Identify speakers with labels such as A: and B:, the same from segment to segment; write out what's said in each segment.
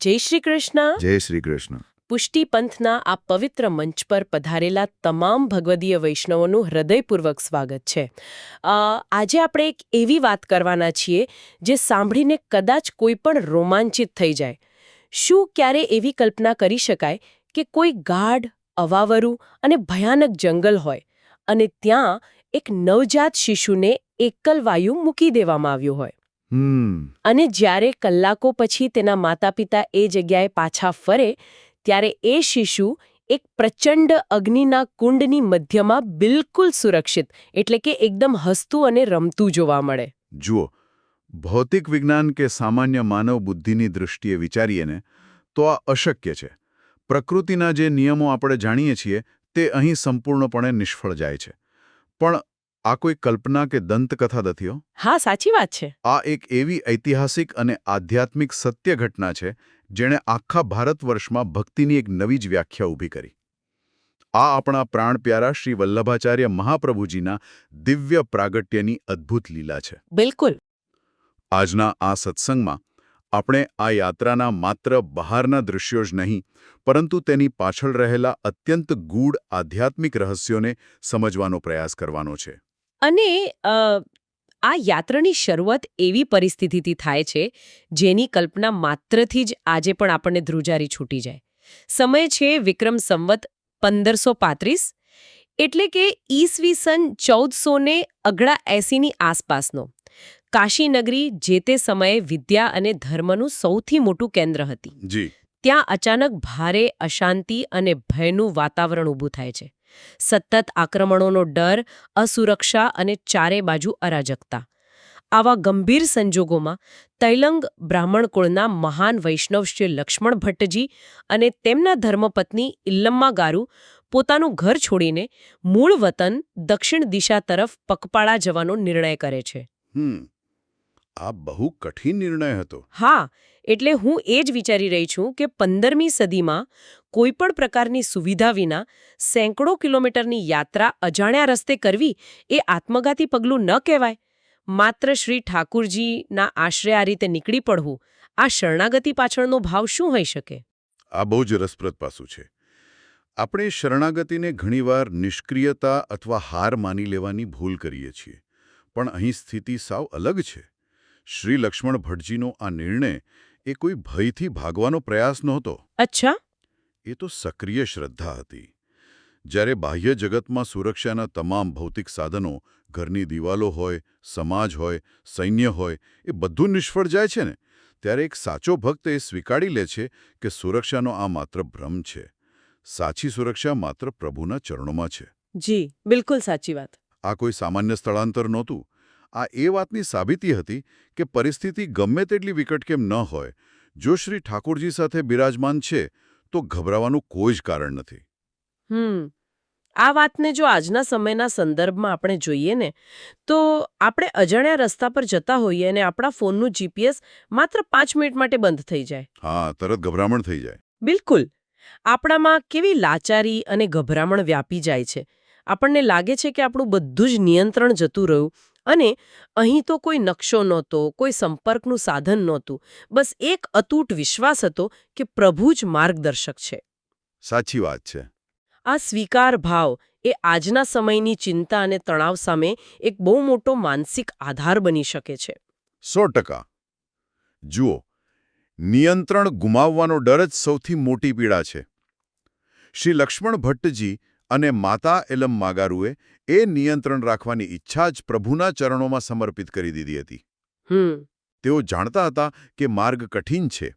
A: જય શ્રી કૃષ્ણ.
B: જય શ્રી કૃષ્ણ.
A: પુષ્ટિ પંથના આ પવિત્ર મંચ પર પધારેલા તમામ ભગવદીય વૈષ્ણવોનું હૃદયપૂર્વક સ્વાગત છે. આજે આપણે એક એવી વાત કરવાના છીએ જે સાંભળીને કદાચ કોઈ પણ રોમાંચિત થઈ જાય. શું ક્યારે એવી કલ્પના કરી શકાય કે કોઈ ગાઢ, અવાવરું અને ભયાનક જંગલ હોય અને ત્યાં એક નવજાત શિશુને એકલવાયુ મૂકી દેવામાં આવ્યું હોય? અને જ્યારે કલાકો પછી તેના માતા-પિતા એ જગ્યાએ પાછા ફરે ત્યારે એ શિશુ એક પ્રચંડ અગ્નિના કુંડની મધ્યમાં બિલકુલ સુરક્ષિત, એટલે કે એકદમ હસતું અને રમતું જોવા મળે.
B: જુઓ, ભૌતિક વિજ્ઞાન કે સામાન્ય માનવ બુદ્ધિની દૃષ્ટિએ વિચારીએ ને તો આ અશક્ય છે. પ્રકૃતિના જે નિયમો આપણે જાણીએ છીએ તે અહીં સંપૂર્ણપણે નિષ્ફળ જાય છે. પણ આ કોઈ કલ્પના કે દંતકથા નથી હો.
A: હા, સાચી વાત છે.
B: આ એક એવી ઐતિહાસિક અને આધ્યાત્મિક સત્ય ઘટના છે જેણે આખા ભારત વર્ષમાં ભક્તિની એક નવી જ વ્યાખ્યા ઊભી કરી. આ આપણા પ્રાણપ્યારા શ્રી વલ્લભાચાર્ય મહાપ્રભુજીના દિવ્ય પ્રાગટ્યની અદ્ભુત લીલા છે.
A: બિલકુલ.
B: આજના આ સત્સંગમાં આપણે આ યાત્રાના માત્ર બહારના દૃશ્યો જ નહીં, પરંતુ તેની પાછળ રહેલા અત્યંત ગૂઢ આધ્યાત્મિક રહસ્યોને સમજવાનો પ્રયાસ કરવાનો છે.
A: અને આ યાત્રાની શરૂઆત એવી પરિસ્થિતિથી થાય છે જેની કલ્પના માત્રથી જ આજે પણ આપણને ધ્રુજારી છૂટી જાય. સમય છે વિક્રમ સંવત 1535, એટલે કે ઈસવીસન 1480 ની આસપાસનો. કાશીનગરી જે તે સમયે વિદ્યા અને ધર્મનું સૌથી મોટું કેન્દ્ર હતી.
B: જી. ત્યાં
A: અચાનક ભારે અશાંતિ અને ભયનું વાતાવરણ ઊભું થાય છે. સતત આક્રમણોનો ડર, અસુરક્ષા અને ચારે બાજુ અરાજકતા. આવા ગંભીર સંજોગોમાં તૈલંગ બ્રાહ્મણ કુળના મહાન વૈષ્ણવ શ્રી લક્ષ્મણ ભટ્ટજી અને તેમના ધર્મપત્ની ઇલ્લમ્મા ગારુ પોતાનું ઘર છોડીને મૂળ વતન દક્ષિણ દિશા તરફ પગપાળા જવાનો નિર્ણય કરે છે.
B: આ બહુ કઠિન નિર્ણય હતો.
A: હા, એટલે હું એ જ વિચારી રહી છું કે 15મી સદીમાં કોઈપણ પ્રકારની સુવિધા વિના સેંકડો કિલોમીટરની યાત્રા અજાણ્યા રસ્તે કરવી એ આત્મઘાતી પગલું ન કહેવાય. માત્ર શ્રી ઠાકુરજીના આશરે આ રીતે નીકળી પડવું, આ શરણાગતિ પાછળનો ભાવ શું હોઈ શકે?
B: આ બહુ જ રસપ્રદ પાસું છે. આપણે શરણાગતિને ઘણીવાર નિષ્ક્રિયતા અથવા હાર માની લેવાની ભૂલ કરીએ છીએ. પણ અહીં સ્થિતિ સાવ અલગ છે. શ્રી લક્ષ્મણ ભટ્ટજીનો આ નિર્ણય એ કોઈ ભયથી ભાગવાનો પ્રયાસ નહોતો.
A: અચ્છા.
B: એ તો સક્રિય શ્રદ્ધા હતી. જ્યારે બાહ્ય જગતમાં સુરક્ષાના તમામ ભૌતિક સાધનો, ઘરની દિવાલો હોય, સમાજ હોય, સૈન્ય હોય, એ બધું નિષ્ફળ જાય છે ને, ત્યારે એક સાચો ભક્ત એ સ્વીકારી લે છે કે સુરક્ષાનો આ માત્ર ભ્રમ છે. સાચી સુરક્ષા માત્ર પ્રભુના ચરણોમાં છે.
A: જી, બિલકુલ સાચી વાત.
B: આ કોઈ સામાન્ય સ્થળાંતર નહોતું. આ એ વાતની સાબિતી હતી કે પરિસ્થિતિ ગમે તેટલી વિકટ કેમ ન હોય, જો શ્રી ઠાકોરજી સાથે બિરાજમાન છે તો ગભરાવાનું કોઈ જ કારણ નથી.
A: આ વાતને જો આજના સમયના સંદર્ભમાં આપણે જોઈએ ને તો આપણે અજાણ્યા રસ્તા પર જતા હોઈએ અને આપણા ફોનનું જીપીએસ માત્ર 5 મિનિટ માટે બંધ થઈ જાય.
B: હા, તરત ગભરામણ થઈ જાય.
A: બિલકુલ. આપણામાં કેવી લાચારી અને ગભરામણ વ્યાપી જાય છે. આપણને લાગે છે કે આપણું બધું જ નિયંત્રણ જતું રહ્યું અને અહીં તો કોઈ નકશો નહોતો, કોઈ સંપર્કનું સાધન નહોતું. બસ એક અતૂટ વિશ્વાસ હતો કે પ્રભુ જ માર્ગદર્શક છે.
B: સાચી વાત છે.
A: આ સ્વીકાર ભાવ એ આજના સમયની ચિંતા અને તણાવ સામે એક બહુ મોટો માનસિક આધાર બની શકે છે.
B: 100%. જુઓ, નિયંત્રણ ગુમાવવાનો ડર જ સૌથી મોટી પીડા છે. શ્રી લક્ષ્મણ ભટ્ટજી અને માતા એલમ્મા ગારુએ એ નિયંત્રણ રાખવાની ઈચ્છા જ પ્રભુના ચરણોમાં સમર્પિત કરી દીધી હતી. તેઓ જાણતા હતા કે માર્ગ કઠિન છે,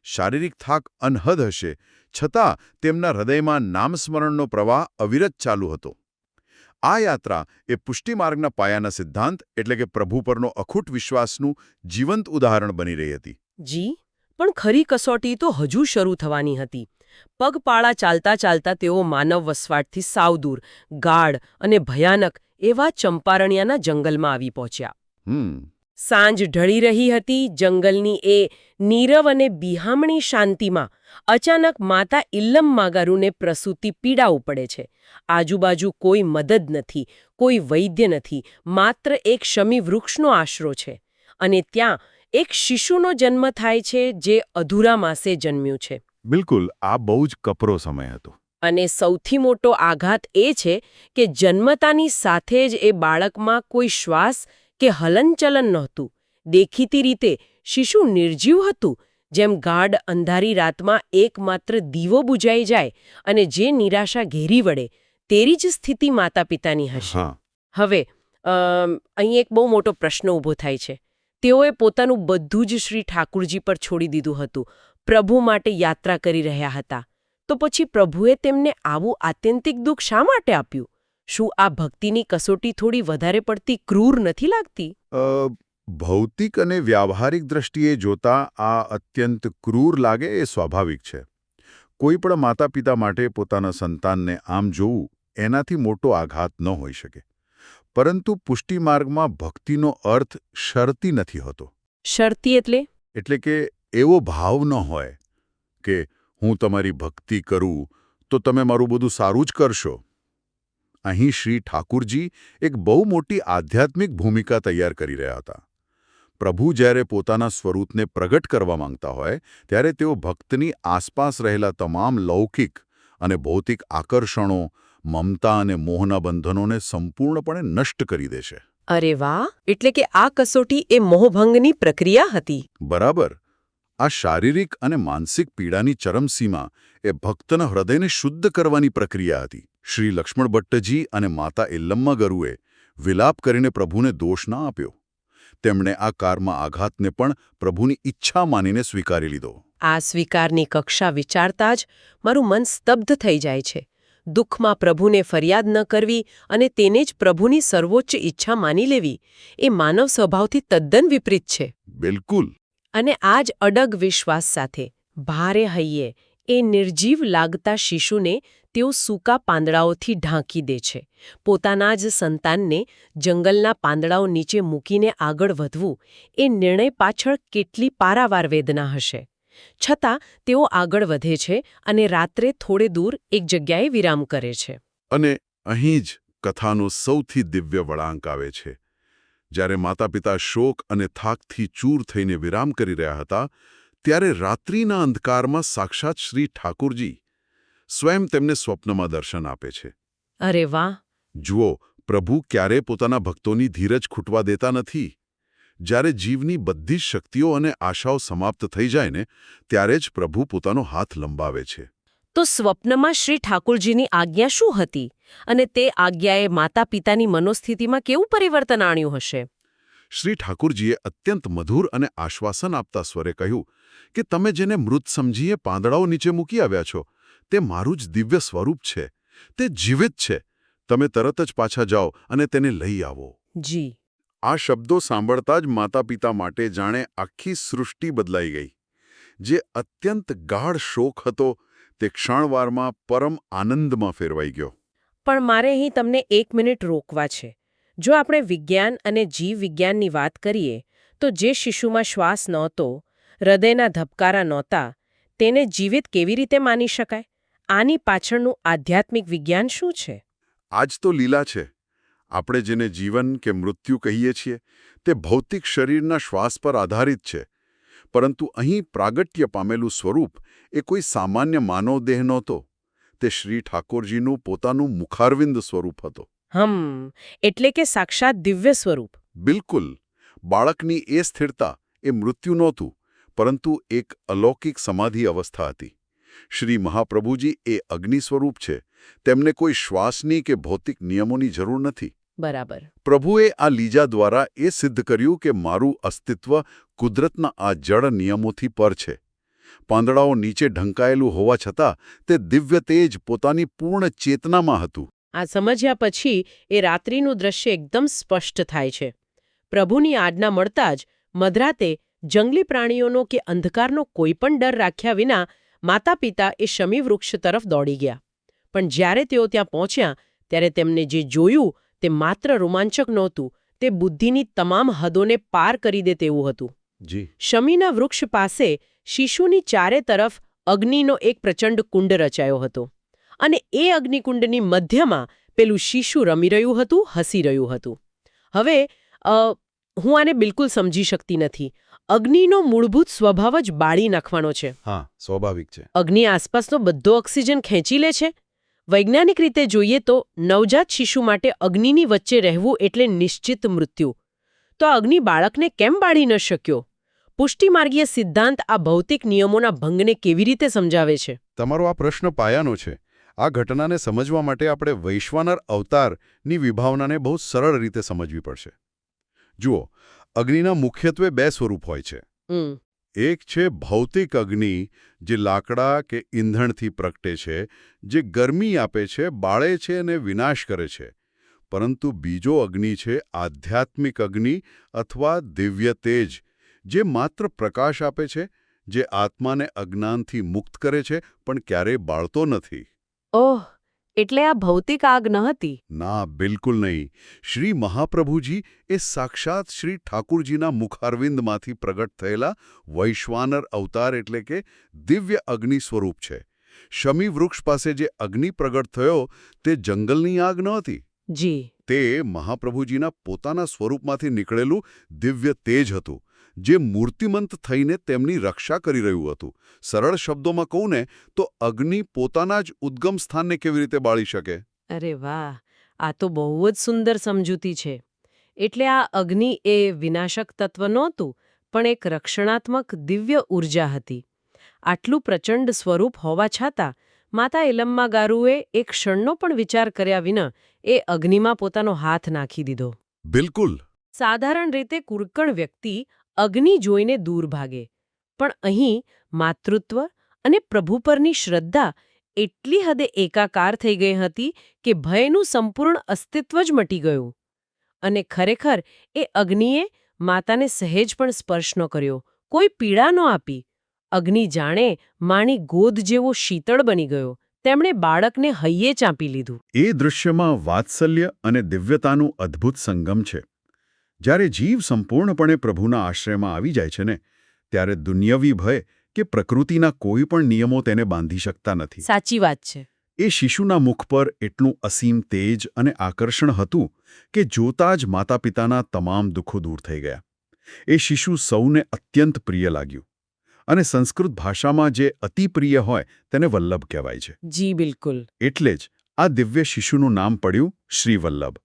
B: શારીરિક થાક અનહદ હશે, છતાં તેમના હૃદયમાં નામસ્મરણનો પ્રવાહ અવિરત ચાલુ હતો. આ યાત્રા એ પુષ્ટિમાર્ગના પાયાના સિદ્ધાંત એટલે કે પ્રભુ પરનો અખૂટ વિશ્વાસનું જીવંત ઉદાહરણ બની રહી હતી.
A: જી, પણ ખરી કસોટી તો હજુ શરૂ થવાની હતી. પગપાળા ચાલતા ચાલતા તેઓ માનવ વસવાટથી સાવ દૂર, ગાઢ અને ભયાનક એવા ચંપારણ્યના જંગલમાં આવી પહોંચ્યા. સાંજ ઢળી રહી હતી. જંગલની એ નીરવ અને બિહામણી શાંતિમાં અચાનક માતા ઇલ્લમ્મા ગારુને પ્રસૂતિ પીડા ઉપડે છે. આજુબાજુ કોઈ મદદ નથી, કોઈ વૈદ્ય નથી, માત્ર એક શમી વૃક્ષનો આશરો છે. અને ત્યાં એક શિશુનો જન્મ થાય છે જે અધૂરા માસે જન્મ્યું છે.
B: બિલકુલ, આ બહુ જ કપરો સમય હતો.
A: અને સૌથી મોટો આઘાત એ છે કે જન્મતાની સાથે જ એ બાળકમાં કોઈ શ્વાસ કે હલનચલન નહોતું. દેખીતી રીતે શિશુ નિર્જીવ હતું, જેમ ગાઢ અંધારી રાતમાં એકમાત્ર દીવો બુજાઈ જાય અને જે નિરાશા ઘેરી વળે તેરી જ સ્થિતિ માતા પિતાની હશે.
B: હા,
A: હવે અહીં એક બહુ મોટો પ્રશ્ન ઊભો થાય છે. તેઓએ પોતાનું બધું જ શ્રી ઠાકુરજી પર છોડી દીધું હતું, પ્રભુ માટે યાત્રા કરી રહ્યા હતા. તો પછી પ્રભુએ તેમને આવું આત્યંતિક દુઃખ શા માટે આપ્યું? શું આ ભક્તિની કસોટી થોડી વધારે પડતી ક્રૂર નથી લાગતી?
B: ભૌતિક અને વ્યાવહારિક દ્રષ્ટિએ જોતા આ અત્યંત ક્રૂર લાગે એ સ્વાભાવિક છે. કોઈ પણ માતા પિતા માટે પોતાના સંતાનને આમ જોવું એનાથી મોટો આઘાત ન હોઈ શકે. પરંતુ પુષ્ટિમાર્ગમાં ભક્તિનો અર્થ શરતી નથી હોતો.
A: શરતી એટલે?
B: એટલે કે એવો ભાવ ન હોય કે હું તમારી ભક્તિ કરું તો તમે મારું બધું સારું જ કરશો. અહીં શ્રી ઠાકુરજી એક બહુ મોટી આધ્યાત્મિક ભૂમિકા તૈયાર કરી રહ્યા હતા. પ્રભુ જ્યારે પોતાના સ્વરૂપને પ્રગટ કરવા માંગતા હોય ત્યારે તેઓ ભક્તની આસપાસ રહેલા તમામ લૌકિક અને ભૌતિક આકર્ષણો, મમતા અને મોહના બંધનોને સંપૂર્ણપણે નષ્ટ કરી દેશે.
A: અરે વાહ! એટલે કે આ કસોટી એ મોહભંગની પ્રક્રિયા હતી.
B: બરાબર. આ શારીરિક અને માનસિક પીડાની ચરમસીમા એ ભક્તના હૃદયને શુદ્ધ કરવાની પ્રક્રિયા હતી. શ્રી લક્ષ્મણ ભટ્ટજી અને માતા એલ્લમ્માગરુએ વિલાપ કરીને પ્રભુને દોષ ના આપ્યો. તેમણે આ કારમાં આઘાતને પણ પ્રભુની ઈચ્છા માનીને સ્વીકારી લીધો.
A: આ સ્વીકારની કક્ષા વિચારતા જ મારું મન સ્તબ્ધ થઈ જાય છે. દુઃખમાં પ્રભુને ફરિયાદ ન કરવી અને તેને જ પ્રભુની સર્વોચ્ચ ઈચ્છા માની લેવી એ માનવ સ્વભાવથી તદ્દન વિપરીત છે.
B: બિલકુલ.
A: અને આ જ અડગ વિશ્વાસ સાથે ભારે હૈયે એ નિર્જીવ લાગતા શિશુને તેઓ સૂકા પાંદડાઓથી ઢાંકી દે છે. પોતાના જ સંતાનને જંગલના પાંદડાઓ નીચે મૂકીને આગળ વધવું એ નિર્ણય પાછળ કેટલી પારાવાર વેદના હશે. છતાં તેઓ આગળ વધે છે અને રાત્રે થોડે દૂર એક જગ્યાએ વિરામ કરે છે.
B: અને અહીં જ કથાનો સૌથી દિવ્ય વળાંક આવે છે. જ્યારે માતા પિતા શોક અને થાકથી ચૂર થઈને વિરામ કરી રહ્યા હતા ત્યારે રાત્રિના અંધકારમાં સાક્ષાત શ્રી ઠાકુરજી સ્વયં તેમને સ્વપ્નમાં દર્શન આપે છે.
A: અરે વાહ!
B: જુઓ, પ્રભુ ક્યારે પોતાના ભક્તોની ધીરજ ખૂટવા દેતા નથી. જ્યારે જીવની બધી જ શક્તિઓ અને આશાઓ સમાપ્ત થઈ જાય ને ત્યારે જ પ્રભુ પોતાનો હાથ લંબાવે છે.
A: તો સ્વપ્નમાં શ્રી ઠાકુરજીની આજ્ઞા શું હતી? અને તે આજ્ઞાએ માતા પિતાની મનોસ્થિતિમાં કેવું પરિવર્તન આણ્યું હશે?
B: શ્રી ઠાકુરજીએ અત્યંત મધુર અને આશ્વાસન આપતા સ્વરે કહ્યું કે તમે જેને મૃત સમજીએ પાંદડાઓ નીચે મૂકી આવ્યા છો તે મારું જ દિવ્ય સ્વરૂપ છે. તે જીવિત છે. તમે તરત જ પાછા જાઓ અને તેને લઈ આવો.
A: જી.
B: આ શબ્દો સાંભળતા જ માતા પિતા માટે જાણે આખી સૃષ્ટિ બદલાઈ ગઈ. જે અત્યંત ગાઢ શોક હતો તે ક્ષણવારમાં પરમ આનંદમાં ફેરવાઈ ગયો.
A: પણ મારે અહીં તમને 1 મિનિટ રોકવા છે. જો આપણે વિજ્ઞાન અને જીવ વિજ્ઞાનની વાત કરીએ તો જે શિશુમાં શ્વાસ નહોતો, હૃદયના ધબકારા નહોતા, તેને જીવિત કેવી રીતે માની શકાય? આની પાછળનું આધ્યાત્મિક વિજ્ઞાન શું છે?
B: આ જ તો લીલા છે. આપણે જેને જીવન કે મૃત્યુ કહીએ છીએ તે ભૌતિક શરીરના શ્વાસ પર આધારિત છે. પરંતુ અહીં પ્રાગટ્ય પામેલું સ્વરૂપ એ કોઈ સામાન્ય માનવ દેહ નહોતો. તે શ્રી ઠાકોરજીનું પોતાનું મુખારવિંદ સ્વરૂપ હતો.
A: એટલે કે સાક્ષાત દિવ્ય સ્વરૂપ.
B: બિલકુલ. બાળકની એ સ્થિરતા એ મૃત્યુ નહોતું, પરંતુ એક અલૌકિક સમાધિ અવસ્થા હતી. શ્રી મહાપ્રભુજી એ અગ્નિ સ્વરૂપ છે. તેમને કોઈ શ્વાસની કે ભૌતિક નિયમોની જરૂર નથી.
A: બરાબર.
B: પ્રભુએ આ લીજા દ્વારા એ સિદ્ધ કર્યું કે મારું અસ્તિત્વ કુદરતના આ જળ નિયમોથી પર છે. પાંદડાઓ નીચે ઢંકાયેલું હોવા છતાં તે દિવ્ય તેજ પોતાની પૂર્ણ ચેતનામાં હતું.
A: આ સમજ્યા પછી એ રાત્રિનું દ્રશ્ય એકદમ સ્પષ્ટ થાય છે. પ્રભુની આજ્ઞા મળતા જ મધરાતે જંગલી પ્રાણીઓનો કે અંધકારનો કોઈ પણ ડર રાખ્યા વિના માતા પિતા એ શમી વૃક્ષ તરફ દોડી ગયા. પણ જ્યારે તેઓ ત્યાં પહોંચ્યા ત્યારે તેમને જે જોયું તે માત્ર રોમાંચક નહોતું, તે બુદ્ધિની તમામ હદોને પાર કરી દે તેવું હતું. શમીના વૃક્ષ પાસે શિશુની ચારે તરફ અગ્નિનો એક પ્રચંડ કુંડ રચાયો હતો. અને એ અગ્નિકુંડની મધ્યમાં પેલું શિશુ રમી રહ્યું હતું, હસી રહ્યું હતું. હવે હું આને બિલકુલ સમજી શકતી નથી. અગ્નિનો મૂળભૂત સ્વભાવ જ બાળી નાખવાનો છે.
B: હા, સ્વાભાવિક છે.
A: અગ્નિ આસપાસનો બધો ઓક્સિજન ખેંચી લે છે. વૈજ્ઞાનિક રીતે જોઈએ તો નવજાત શિશુ માટે અગ્નિની વચ્ચે રહેવું એટલે નિશ્ચિત મૃત્યુ. તો આ અગ્નિ બાળકને કેમ બાળી ન શક્યો? પુષ્ટિમાર્ગીય સિદ્ધાંત આ ભૌતિક નિયમોના ભંગને કેવી રીતે સમજાવે છે?
B: તમારો આ પ્રશ્ન પાયાનો છે. આ ઘટનાને સમજવા માટે આપણે વૈશ્વાનર અવતારની વિભાવનાને બહુ સરળ રીતે સમજવી પડશે. જુઓ, અગ્નિના મુખ્યત્વે 2 સ્વરૂપ હોય છે. એક છે ભૌતિક અગ્નિ, જે લાકડા કે ઈંધણથી પ્રગટે છે, જે ગરમી આપે છે, બાળે છે અને વિનાશ કરે છે. પરંતુ બીજો અગ્નિ છે આધ્યાત્મિક અગ્નિ અથવા દિવ્ય તેજ, જે માત્ર પ્રકાશ આપે છે, જે આત્માને અજ્ઞાનથી મુક્ત કરે છે, પણ ક્યારેય બાળતો નથી.
A: ઓહ, એટલે આ ભૌતિક આગ ન હતી?
B: ના, બિલકુલ નહીં. શ્રી મહાપ્રભુજી એ સાક્ષાત શ્રી ઠાકુરજીના મુખારવિંદમાંથી પ્રગટ થયેલા વૈશ્વાનર અવતાર એટલે કે દિવ્ય અગ્નિ સ્વરૂપ છે. શમી વૃક્ષ પાસે જે અગ્નિ પ્રગટ થયો તે જંગલની આગ નહોતી.
A: જી.
B: તે મહાપ્રભુજીના પોતાના સ્વરૂપમાંથી નીકળેલું દિવ્ય તેજ હતું, જે મૂર્તિમંત થઈને તેમની રક્ષા કરી રહ્યું હતું. સરળ શબ્દોમાં કહું ને તો અગ્નિ પોતાના જ ઉદ્ગમ સ્થાનને કેવી રીતે બાળી શકે?
A: અરે વાહ, આ તો બહુ જ સુંદર સમજૂતી છે. એટલે આ અગ્નિ એ વિનાશક તત્વ નહોતું, પણ એક રક્ષણાત્મક દિવ્ય ઊર્જા હતી. આટલું પ્રચંડ સ્વરૂપ હોવા છતાં માતા એલમ્મા ગારુએ એક ક્ષણનો પણ વિચાર કર્યા વિના એ અગ્નિમાં પોતાનો હાથ નાખી દીધો.
B: બિલકુલ.
A: સાધારણ રીતે કુરકણ વ્યક્તિ અગ્નિ જોઈને દૂર ભાગે, પણ અહીં માતૃત્વ અને પ્રભુ પરની શ્રદ્ધા એટલી હદે એકાકાર થઈ ગઈ હતી કે ભયનું સંપૂર્ણ અસ્તિત્વ જ મટી ગયું. અને ખરેખર એ અગ્નિએ માતાને સહેજ પણ સ્પર્શ ન કર્યો, કોઈ પીડા ન આપી. અગ્નિ જાણે માની ગોદ જેવો શીતળ બની ગયો. તેમણે બાળકને હૈયે ચાંપી લીધું.
B: એ દૃશ્યમાં વાત્સલ્ય અને દિવ્યતાનું અદ્ભુત સંગમ છે. જ્યારે જીવ સંપૂર્ણપણે પ્રભુના આશ્રયમાં આવી જાય છે ને, ત્યારે દુન્યવી ભય કે પ્રકૃતિના કોઈ પણ નિયમો તેને બાંધી શકતા નથી.
A: સાચી વાત છે.
B: એ શિશુના મુખ પર એટલું અસીમ તેજ અને આકર્ષણ હતું કે જોતા જ માતા પિતાના તમામ દુઃખો દૂર થઈ ગયા. એ શિશુ સૌને અત્યંત પ્રિય લાગ્યું. અને સંસ્કૃત ભાષામાં જે અતિ પ્રિય હોય તેને વલ્લભ કહેવાય છે.
A: જી બિલકુલ.
B: એટલે જ આ દિવ્ય શિશુનું નામ પડ્યું શ્રી વલ્લભ.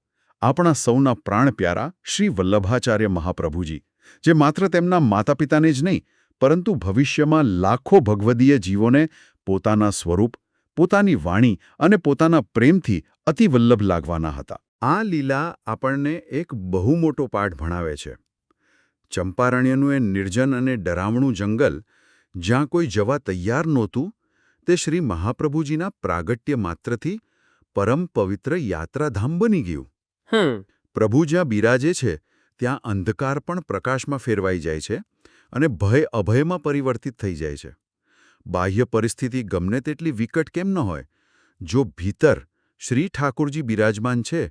B: આપણા સૌના પ્રાણ પ્યારા શ્રી વલ્લભાચાર્ય મહાપ્રભુજી, જે માત્ર તેમના માતા પિતાને જ નહીં, પરંતુ ભવિષ્યમાં લાખો ભગવદીય જીવોને પોતાના સ્વરૂપ, પોતાની વાણી અને પોતાના પ્રેમથી અતિ વલ્લભ લાગવાના હતા. આ લીલા આપણને એક બહુ મોટો પાઠ ભણાવે છે. ચંપારણ્યનું એ નિર્જન અને ડરામણું જંગલ, જ્યાં કોઈ જવા તૈયાર નહોતું, તે શ્રી મહાપ્રભુજીના પ્રાગટ્ય માત્રથી પરમ પવિત્ર યાત્રાધામ બની ગયું. પ્રભુ જ્યાં બિરાજે છે ત્યાં અંધકાર પણ પ્રકાશમાં ફેરવાઈ જાય છે અને ભય અભયમાં પરિવર્તિત થઈ જાય છે. બાહ્ય પરિસ્થિતિ ગમે તેટલી વિકટ કેમ ન હોય, જો ભીતર શ્રી ઠાકુરજી બિરાજમાન છે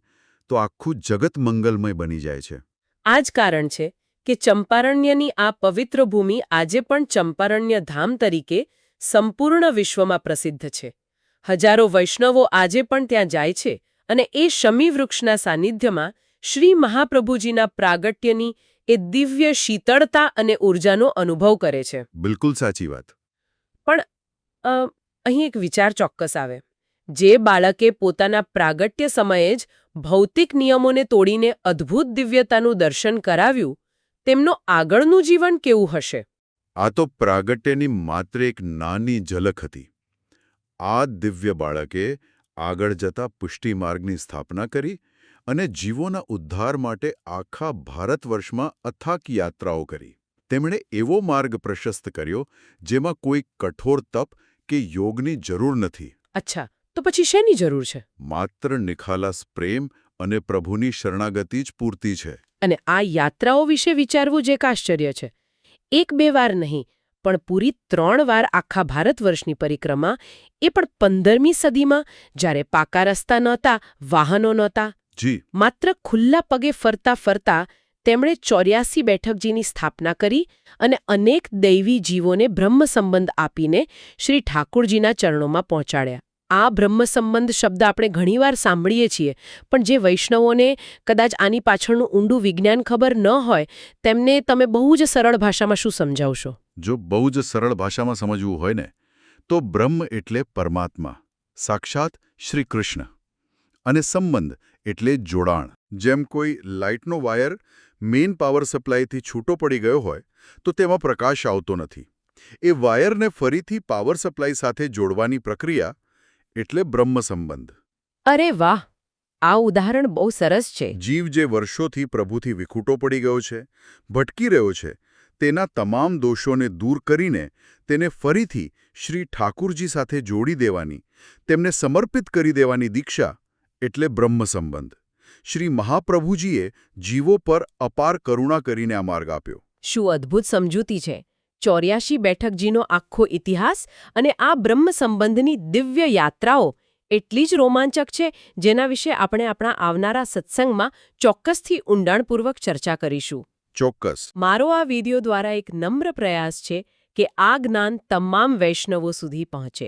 B: તો આખું જગત મંગલમય બની જાય છે.
A: આ જ કારણ છે કે ચંપારણ્યની આ પવિત્ર ભૂમિ આજે પણ ચંપારણ્ય ધામ તરીકે સંપૂર્ણ વિશ્વમાં પ્રસિદ્ધ છે. હજારો વૈષ્ણવો આજે પણ ત્યાં જાય છે અને એ શમી વૃક્ષના સાનિધ્યમાં શ્રી મહાપ્રભુજીના પ્રાગટ્યની એ દિવ્ય શીતળતા અને ઊર્જાનો અનુભવ કરે છે.
B: બિલકુલ સાચી વાત.
A: પણ અહીં એક વિચાર ચોક્કસ આવે. જે બાળકે પોતાના પ્રાગટ્ય સમયે જ ભૌતિક નિયમોને તોડીને અદ્ભુત દિવ્યતાનું દર્શન કરાવ્યું, તેમનો આગળનું જીવન કેવું હશે?
B: આ તો પ્રાગટ્યની માત્ર એક નાની ઝલક હતી. આ દિવ્ય બાળકે આગળ જતા પુષ્ટિ માર્ગની સ્થાપના કરી અને જીવોના ઉદ્ધાર માટે આખા ભારત વર્ષમાં અથાક યાત્રાઓ કરી. તેમણે એવો માર્ગ પ્રશસ્ત કર્યો જેમાં કોઈ કઠોર તપ કે યોગની જરૂર નથી.
A: અચ્છા, તો પછી શેની જરૂર છે?
B: માત્ર નિખાલસ પ્રેમ અને પ્રભુની શરણાગતિ જ પૂરતી છે.
A: અને આ યાત્રાઓ વિશે વિચારવું જ એક આશ્ચર્ય છે. 1-2 વાર નહીં, પણ પૂરી 3 વાર આખા ભારત વર્ષની પરિક્રમા, એ પણ 15મી સદીમાં, જ્યારે પાકા રસ્તા નહોતા, વાહનો નહોતા.
B: જી.
A: માત્ર ખુલ્લા પગે ફરતા ફરતા તેમણે 84 બેઠકજીની સ્થાપના કરી અને અનેક દૈવી જીવોને બ્રહ્મ સંબંધ આપીને શ્રી ઠાકુરજીના ચરણોમાં પહોંચાડ્યા. આ બ્રહ્મ સંબંધ શબ્દ આપણે ઘણીવાર સાંભળીએ છીએ, પણ જે વૈષ્ણવોને કદાચ આની પાછળનું ઊંડું વિજ્ઞાન ખબર ન હોય તેમને તમે બહુ જ સરળ ભાષામાં શું સમજાવશો?
B: જો બહુ જ સરળ ભાષામાં સમજવું હોય ને તો બ્રહ્મ એટલે પરમાત્મા, સાક્ષાત શ્રી કૃષ્ણ. અને સંબંધ એટલે જોડાણ. જેમ કોઈ લાઇટનો વાયર મેઇન પાવર સપ્લાયથી છૂટો પડી ગયો હોય તો તેમાં પ્રકાશ આવતો નથી. એ વાયરને ફરીથી પાવર સપ્લાય સાથે જોડવાની પ્રક્રિયા એટલે બ્રહ્મ સંબંધ.
A: અરે વાહ, આ ઉદાહરણ બહુ સરસ છે.
B: જીવ જે વર્ષોથી પ્રભુથી વિખૂટો પડી ગયો છે, ભટકી રહ્યો છે, તેના તમામ દોષોને દૂર કરીને તેને ફરીથી શ્રી ઠાકુરજી સાથે જોડી દેવાની, તેમને સમર્પિત કરી દેવાની દીક્ષા એટલે બ્રહ્મ સંબંધ. શ્રી મહાપ્રભુજીએ જીવો પર અપાર કરુણા કરીને આ માર્ગ આપ્યો.
A: શું અદ્ભુત સમજૂતી છે! 84 બેઠકજીનો આખો ઇતિહાસ અને આ બ્રહ્મ સંબંધની દિવ્ય યાત્રાઓ એટલી જ રોમાંચક છે, જેના વિશે આપણે આપણા આવનારા સત્સંગમાં ચોક્કસથી ઊંડાણપૂર્વક ચર્ચા કરીશું.
B: ચોક્કસ.
A: મારો આ વિડિયો દ્વારા એક નમ્ર પ્રયાસ છે કે આ જ્ઞાન તમામ વૈષ્ણવો સુધી પહોંચે.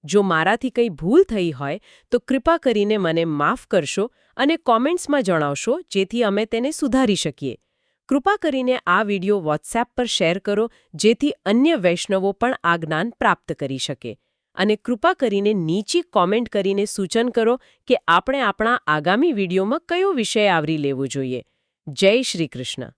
A: જો મારાથી કંઈ ભૂલ થઈ હોય તો કૃપા કરીને મને માફ કરશો અને કોમેન્ટ્સમાં જણાવશો, જેથી અમે તેને સુધારી શકીએ. કૃપા કરીને આ વિડિયો વોટ્સએપ પર શેર કરો, જેથી અન્ય વૈષ્ણવો પણ આ જ્ઞાન પ્રાપ્ત કરી શકે. અને કૃપા કરીને નીચે કોમેન્ટ કરીને સૂચન કરો કે આપણે આપણા આગામી વિડિયોમાં કયો વિષય આવરી લેવો જોઈએ. જય શ્રી કૃષ્ણ.